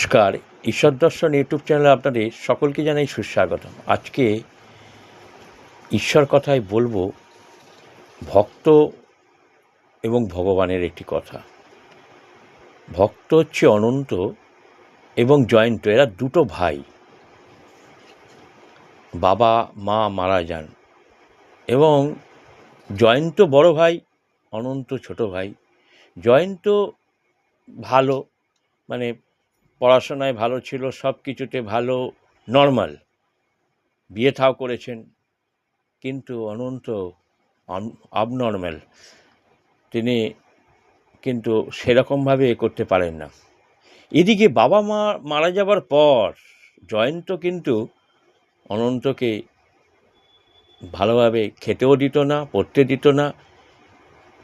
নমস্কার, ঈশ্বর দর্শন ইউটিউব চ্যানেলে আপনাদের সকলকে জানাই সুস্বাগতম। আজকে ঈশ্বর কথায় বলবো ভক্ত এবং ভগবানের একটি কথা। ভক্ত হচ্ছে অনন্ত এবং জয়ন্ত, এরা দুটো ভাই। বাবা মা মারা যান এবং জয়ন্ত বড় ভাই, অনন্ত ছোট ভাই। জয়ন্ত ভালো, মানে পড়াশোনায় ভালো ছিল, সব কিছুতে ভালো, নর্মাল, বিয়ে থাও করেছেন। কিন্তু অনন্ত আবনর্ম্যাল, তিনি কিন্তু সেরকমভাবে করতে পারেন না। এদিকে বাবা মা মারা যাবার পর জয়ন্ত কিন্তু অনন্তকে ভালোভাবে খেতেও দিত না, পড়তে দিত না,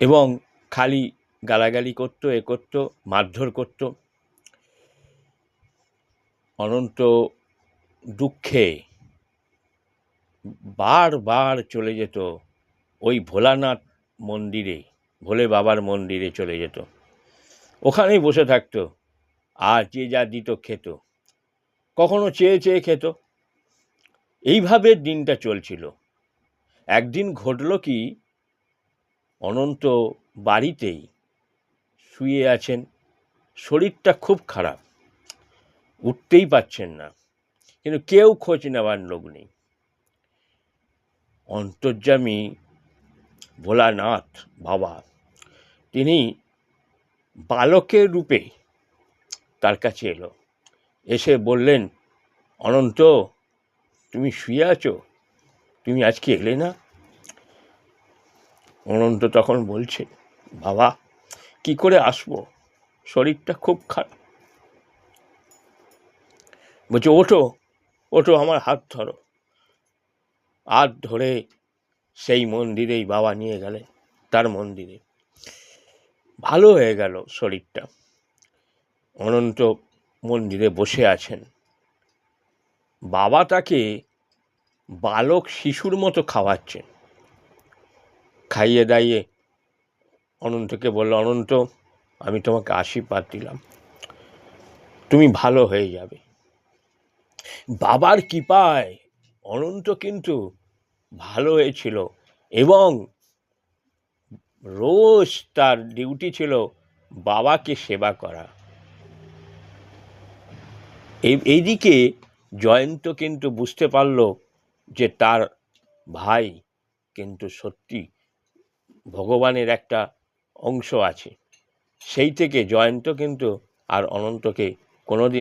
এবং খালি গালাগালি করতো, করতো, মারধর করতো। অনন্ত দুঃখে বারবার চলে যেত ওই ভোলানাথ মন্দিরে, ভোলে বাবার মন্দিরে চলে যেত, ওখানেই বসে থাকতো, আর যে যা দিত খেত, কখনো চেয়ে চেয়ে খেত। এইভাবে দিনটা চলছিল। একদিন ঘটল কি, অনন্ত বাড়িতেই শুয়ে আছেন, শরীরটা খুব খারাপ, উঠতেই পারছেন না, কিন্তু কেউ খোঁজ নেওয়ার লোক নেই। অন্তর্যামী ভোলানাথ বাবা, তিনি বালকের রূপে তার কাছে এলো, এসে বললেন, অনন্ত, তুমি শুয়ে আছো, তুমি আজকে এলে না? অনন্ত তখন বলছে, বাবা কি করে আসবো, শরীরটা খুব খারাপ। বলছে, ওঠো ওঠো, আমার হাত ধরো। হাত ধরে সেই মন্দিরেই বাবা নিয়ে গেলেন, তার মন্দিরে। ভালো হয়ে গেল শরীরটা। অনন্ত মন্দিরে বসে আছেন, বাবা তাকে বালক শিশুর মতো খাওয়াচ্ছেন। খাইয়ে দাইয়ে অনন্তকে বলল, অনন্ত, আমি তোমাকে আশীর্বাদ দিলাম, তুমি ভালো হয়ে যাবে। বাবার কৃপায় অনন্ত কিন্তু ভালো হয়েছিল, এবং রোজ তার ডিউটি ছিল বাবাকে সেবা করা। এইদিকে জয়ন্ত কিন্তু বুঝতে পারল যে তার ভাই কিন্তু সত্যি ভগবানের একটা অংশ আছে। সেই থেকে জয়ন্ত কিন্তু আর অনন্তকে কোনোদিন